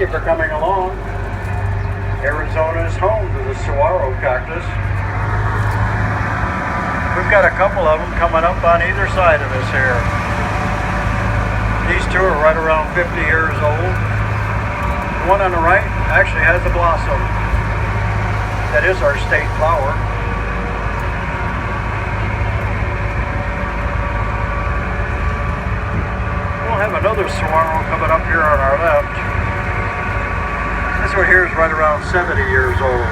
you for coming along. Arizona is home to the saguaro cactus. We've got a couple of them coming up on either side of us here. These two are right around 50 years old. The one on the right actually has a blossom. That is our state flower. We'll have another saguaro coming up here on our left. This one here is right around 70 years old.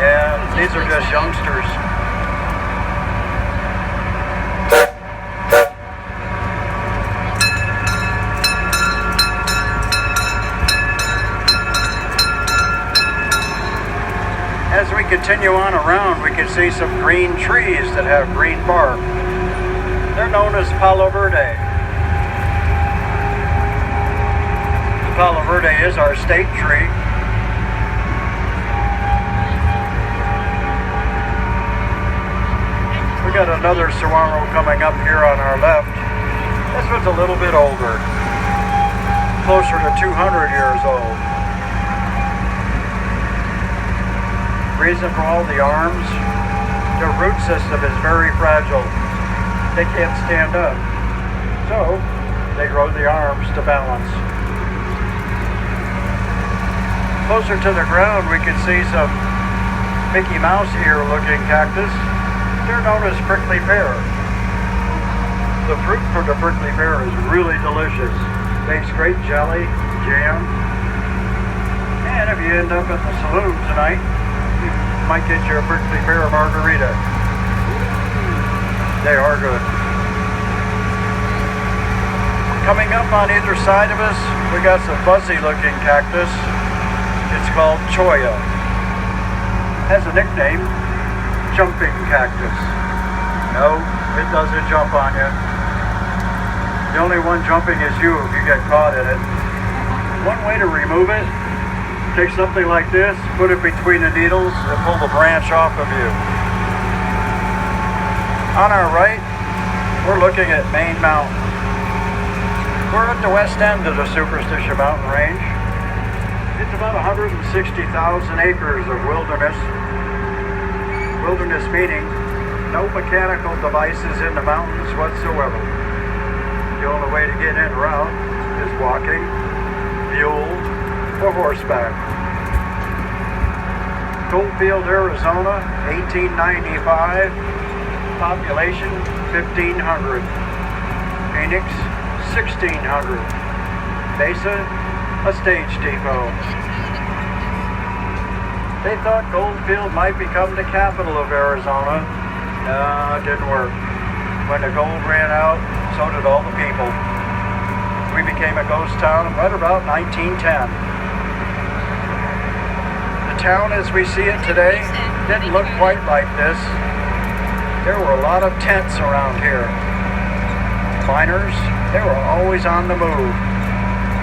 Yeah, these are just youngsters. As we continue on around, we can see some green trees that have green bark. They're known as Palo Verde. The Palo Verde is our state tree. We got another saguaro coming up here on our left. This one's a little bit older, closer to 200 years old. Reason for all the arms, their root system is very fragile. They can't stand up, so they grow the arms to balance. Closer to the ground, we can see some Mickey Mouse ear looking cactus. They're known as prickly pear. The fruit for the prickly pear is really delicious. Makes great jelly, jam, and if you end up at the saloon tonight, you might get your prickly pear margarita. They are good. Coming up on either side of us, we got some fuzzy looking cactus. It's called cholla. Has a nickname, jumping cactus. No, it doesn't jump on you. The only one jumping is you if you get caught in it. One way to remove it, take something like this, put it between the needles, and pull the branch off of you. On our right, we're looking at Main Mountain. We're at the west end of the Superstition Mountain range. It's about 160,000 acres of wilderness. Wilderness meaning no mechanical devices in the mountains whatsoever. The only way to get in or out is walking, mule, or horseback. Goldfield, Arizona, 1895, population 1,500. Phoenix, 1,600. Mesa, a stage depot. They thought Goldfield might become the capital of Arizona. No, it didn't work. When the gold ran out, so did all the people. We became a ghost town right about 1910. The town as we see it today didn't look quite like this. There were a lot of tents around here. Miners, they were always on the move,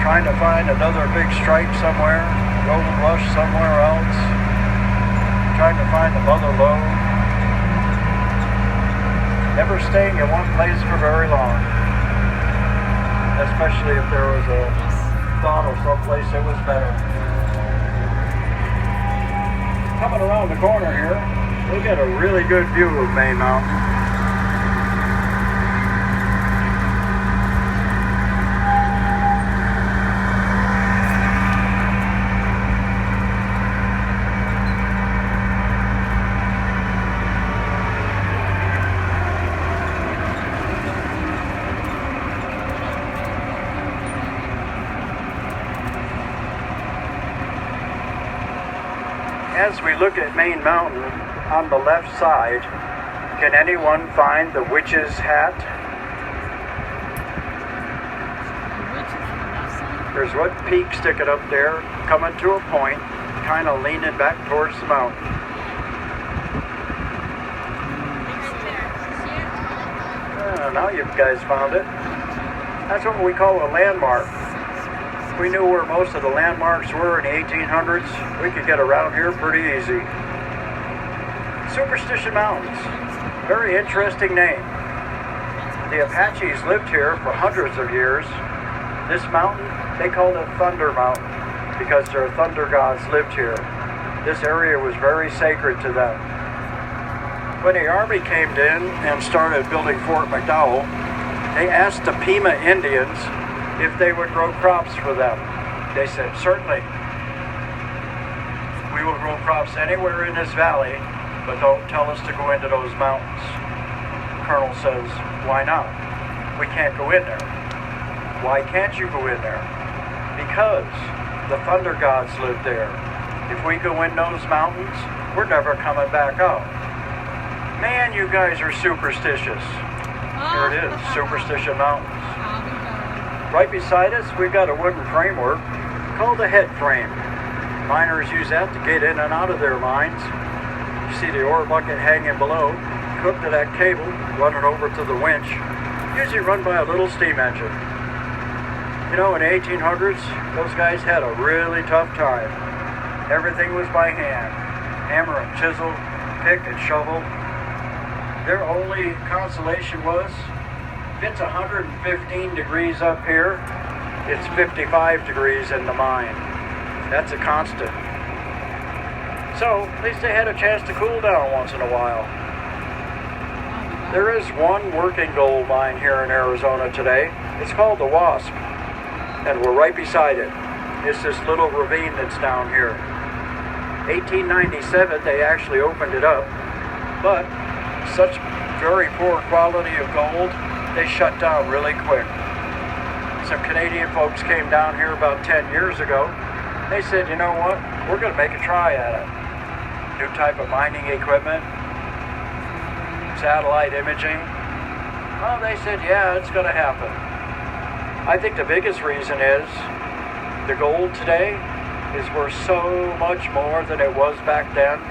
trying to find another big strike somewhere, gold rush somewhere else, trying to find the mother lode. Never staying in one place for very long, especially if there was a thought of someplace that was better. Coming around the corner here, we get a really good view of Main Mountain. As we look at Main Mountain on the left side, can anyone find the witch's hat? There's one peak sticking up there, coming to a point, kind of leaning back towards the mountain. Now you guys found it. That's what we call a landmark. If we knew where most of the landmarks were in the 1800s, we could get around here pretty easy. Superstition Mountains, very interesting name. The Apaches lived here for hundreds of years. This mountain, they called it Thunder Mountain because their thunder gods lived here. This area was very sacred to them. When the Army came in and started building Fort McDowell, they asked the Pima Indians if they would grow crops for them. They said, certainly. We will grow crops anywhere in this valley, but don't tell us to go into those mountains. The colonel says, why not? We can't go in there. Why can't you go in there? Because the thunder gods live there. If we go in those mountains, we're never coming back out. Man, you guys are superstitious. Here it is, Superstition Mountains. Right beside us, we've got a wooden framework called a head frame. Miners use that to get in and out of their mines. You see the ore bucket hanging below, hooked to that cable, running over to the winch, usually run by a little steam engine. You know, in the 1800s, those guys had a really tough time. Everything was by hand. Hammer and chisel, pick and shovel. Their only consolation was, if it's 115 degrees up here, it's 55 degrees in the mine. That's a constant. So, at least they had a chance to cool down once in a while. There is one working gold mine here in Arizona today. It's called the Wasp, and we're right beside it. It's this little ravine that's down here. 1897, they actually opened it up, but such very poor quality of gold, they shut down really quick. Some Canadian folks came down here about 10 years ago. They said, you know what, we're going to make a try at it. New type of mining equipment, satellite imaging. Well, they said, yeah, it's going to happen. I think the biggest reason is the gold today is worth so much more than it was back then.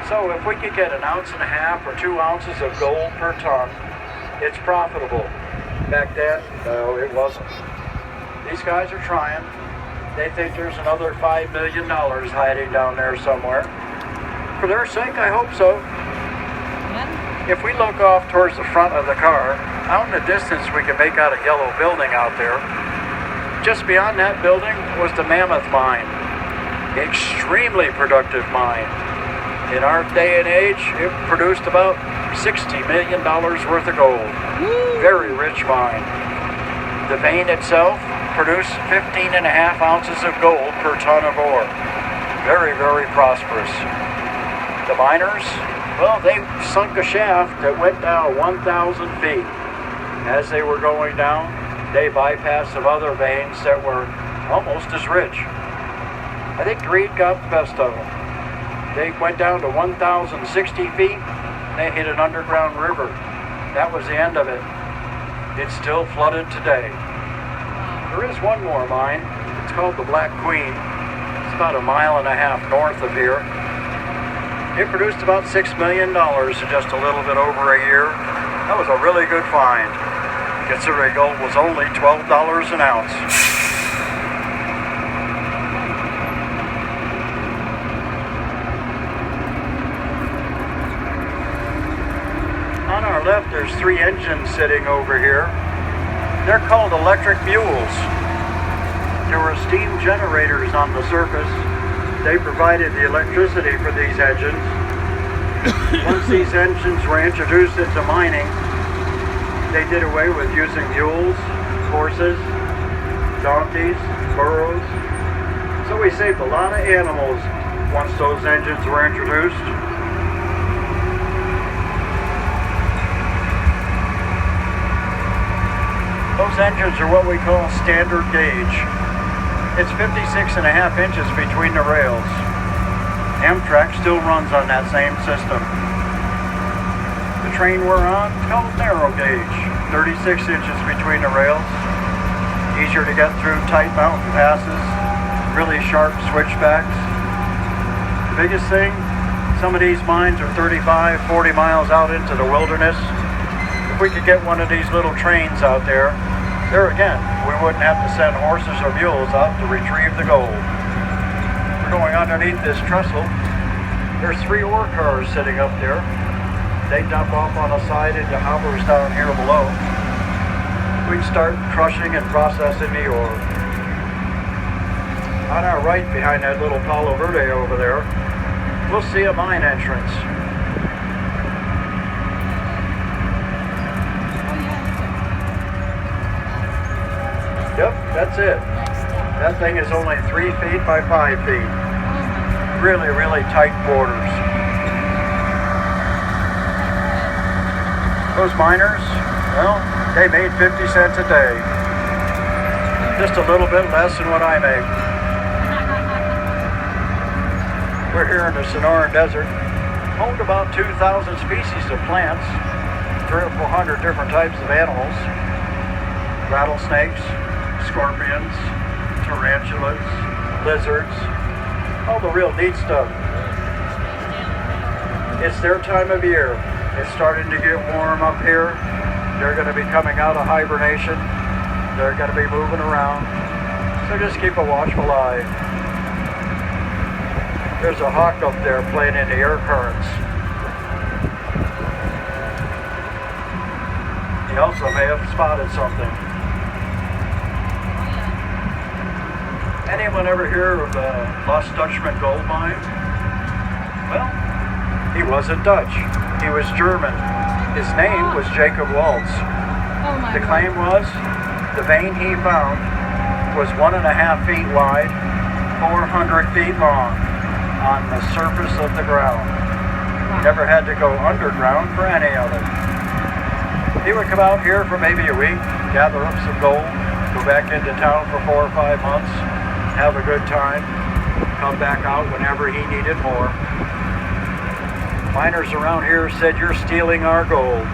So if we could get 1.5 ounces or 2 ounces of gold per ton, it's profitable. Back then, no, it wasn't. These guys are trying. They think there's another $5 million hiding down there somewhere. For their sake, I hope so. If we look off towards the front of the car, out in the distance we can make out a yellow building out there. Just beyond that building was the Mammoth Mine. Extremely productive mine. In our day and age, it produced about $60 million worth of gold. Very rich mine. The vein itself produced 15.5 ounces of gold per ton of ore. Very, very prosperous. The miners, well, they sunk a shaft that went down 1,000 feet. As they were going down, they bypassed some other veins that were almost as rich. I think greed got the best of them. They went down to 1,060 feet, and they hit an underground river. That was the end of it. It's still flooded today. There is one more mine. It's called the Black Queen. It's about 1.5 miles north of here. It produced about $6 million in just a little bit over a year. That was a really good find, considering gold was only $12 an ounce. On our left, there's 3 engines sitting over here. They're called electric mules. There were steam generators on the surface. They provided the electricity for these engines. Once these engines were introduced into mining, they did away with using mules, horses, donkeys, burros. So we saved a lot of animals once those engines were introduced. Those engines are what we call standard gauge. It's 56.5 inches between the rails. Amtrak still runs on that same system. The train we're on is called narrow gauge. 36 inches between the rails. Easier to get through tight mountain passes, really sharp switchbacks. The biggest thing, some of these mines are 35, 40 miles out into the wilderness. If we could get one of these little trains out there again, we wouldn't have to send horses or mules out to retrieve the gold. We're going underneath this trestle. There's 3 ore cars sitting up there. They dump off on the side into hoppers down here below. we can start crushing and processing the ore. On our right, behind that little Palo Verde over there, we'll see a mine entrance. Yep, that's it. That thing is only 3 feet by 5 feet. Really, really tight quarters. Those miners, well, they made 50 cents a day. Just a little bit less than what I make. We're here in the Sonoran Desert, home to about 2,000 species of plants, 300 or 400 different types of animals, rattlesnakes, scorpions, tarantulas, lizards, all the real neat stuff. It's their time of year. It's starting to get warm up here. They're going to be coming out of hibernation. They're going to be moving around. So just keep a watchful eye. There's a hawk up there playing in the air currents. He also may have spotted something. Anyone ever hear of the Lost Dutchman gold mine? Well, he wasn't Dutch. He was German. His name was Jacob Waltz. The claim was the vein he found was 1.5 feet wide, 400 feet long on the surface of the ground. He never had to go underground for any of it. He would come out here for maybe a week, gather up some gold, go back into town for 4 or 5 months, have a good time, come back out whenever he needed more. Miners around here said, "You're stealing our gold."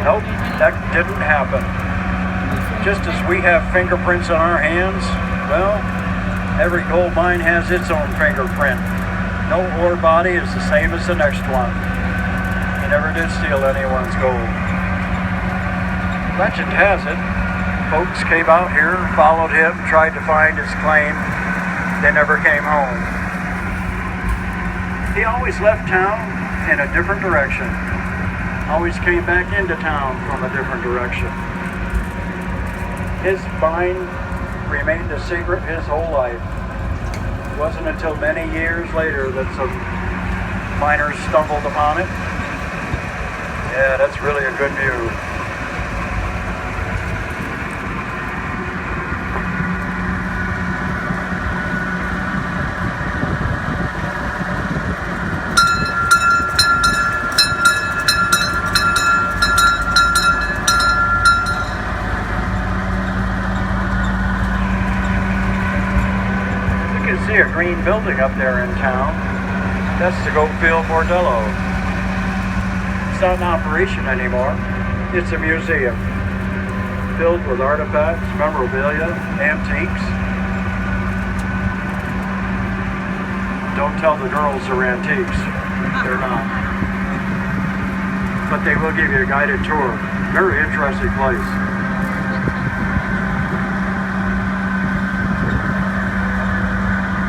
Nope, that didn't happen. Just as we have fingerprints on our hands, well, every gold mine has its own fingerprint. No ore body is the same as the next one. He never did steal anyone's gold. Legend has it, folks came out here, followed him, tried to find his claim. They never came home. He always left town in a different direction. Always came back into town from a different direction. His mine remained a secret his whole life. It wasn't until many years later that some miners stumbled upon it. Yeah, that's really a good view. See a green building up there in town. That's the Goldfield Bordello. It's not in operation anymore. It's a museum filled with artifacts, memorabilia, antiques. Don't tell the girls they're antiques. They're not. But they will give you a guided tour. Very interesting place.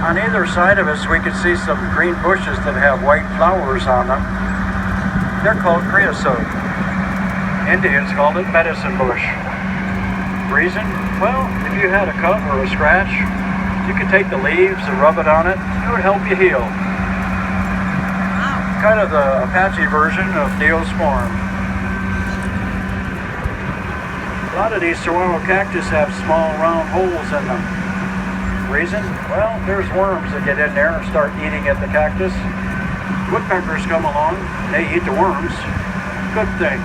On either side of us, we can see some green bushes that have white flowers on them. They're called creosote. Indians called it medicine bush. Reason? Well, if you had a cut or a scratch, you could take the leaves and rub it on it. It would help you heal. Kind of the Apache version of Neosporin. A lot of these saguaro cactus have small round holes in them. Reason? Well, there's worms that get in there and start eating at the cactus. Woodpeckers come along, they eat the worms. Good thing.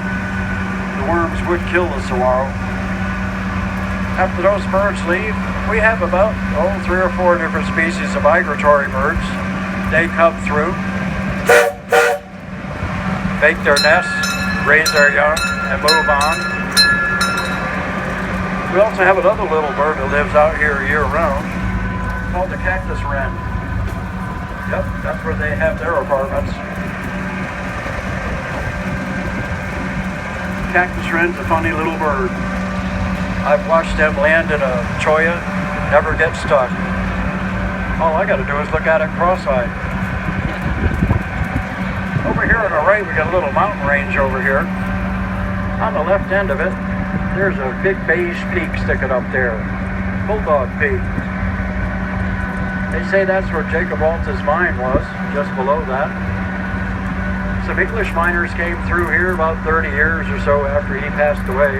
The worms would kill the saguaro. After those birds leave, we have about 3 or 4 different species of migratory birds. They come through, make their nests, raise their young, and move on. We also have another little bird that lives out here year-round, called the cactus wren. Yep, that's where they have their apartments. Cactus wren's a funny little bird. I've watched them land in a cholla, never get stuck. All I gotta do is look at it cross-eyed. Over here on the right, we got a little mountain range over here. On the left end of it, there's a big beige peak sticking up there. Bulldog Peak. They say that's where Jacob Waltz's mine was, just below that. Some English miners came through here about 30 years or so after he passed away.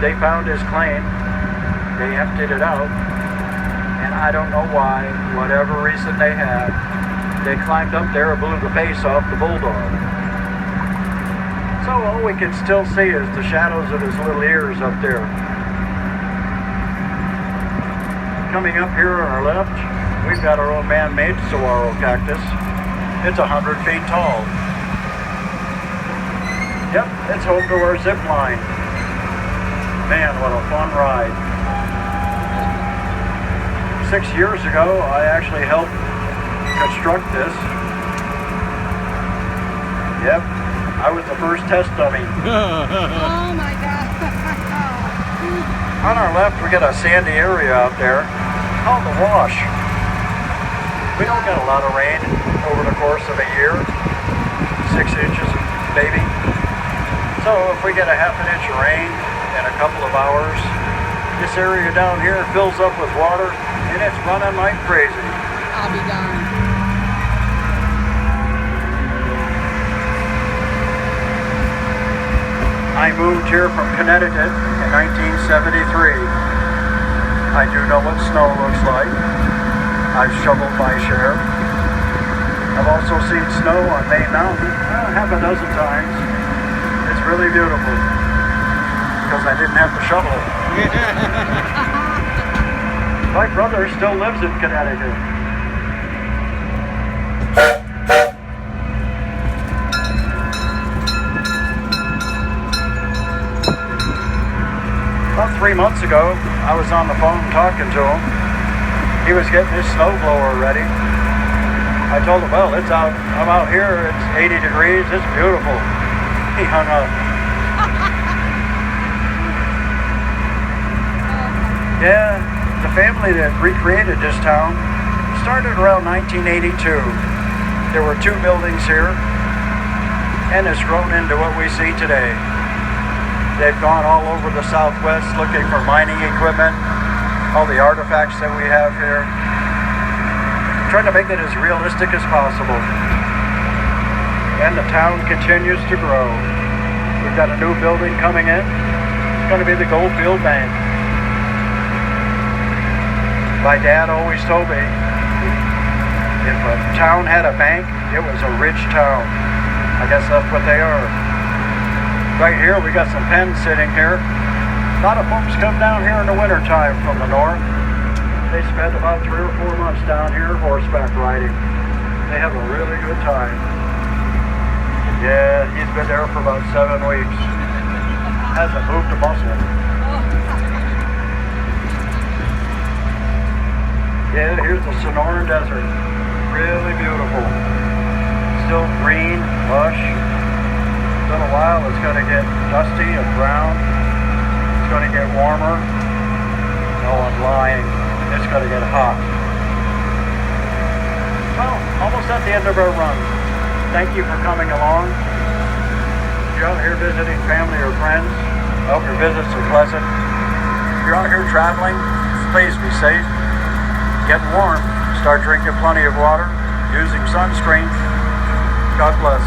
They found his claim. They emptied it out. And I don't know why, whatever reason they had, they climbed up there and blew the face off the bulldog. So all we can still see is the shadows of his little ears up there. Coming up here on our left, we've got our own man-made saguaro cactus. It's 100 feet tall. Yep, it's home to our zip line. Man, what a fun ride. 6 years ago, I actually helped construct this. Yep, I was the first test dummy. Oh my God. On our left, we got a sandy area out there called the Wash. We don't get a lot of rain over the course of a year, 6 inches maybe. So if we get a ½ inch of rain in a couple of hours, this area down here fills up with water and it's running like crazy. I'll be darned. I moved here from Connecticut in 1973. I do know what snow looks like. I've shoveled my share. I've also seen snow on Main Mountain half a dozen times. It's really beautiful because I didn't have to shovel it. My brother still lives in Connecticut. About 3 months ago, I was on the phone talking to him. He was getting his snowblower ready. I told him, well, I'm out here, it's 80 degrees, it's beautiful. He hung up. Yeah, the family that recreated this town started around 1982. There were 2 buildings here, and it's grown into what we see today. They've gone all over the Southwest looking for mining equipment, all the artifacts that we have here, trying to make it as realistic as possible. And the town continues to grow. We've got a new building coming in. It's going to be the Goldfield Bank. My dad always told me, if a town had a bank, it was a rich town. I guess that's what they are. Right here, we got some pens sitting here. A lot of folks come down here in the wintertime from the north. They spend about 3 or 4 months down here horseback riding. They have a really good time. Yeah, he's been there for about 7 weeks. Hasn't moved a muscle. Yeah, here's the Sonoran Desert. Really beautiful. Still green, lush. In a while it's going to get dusty and brown. It's going to get warmer. No, I'm lying. It's going to get hot. Well, almost at the end of our run. Thank you for coming along. If you're out here visiting family or friends, I hope your visits are pleasant. If you're out here traveling, please be safe. Get warm. Start drinking plenty of water. Using sunscreen. God bless.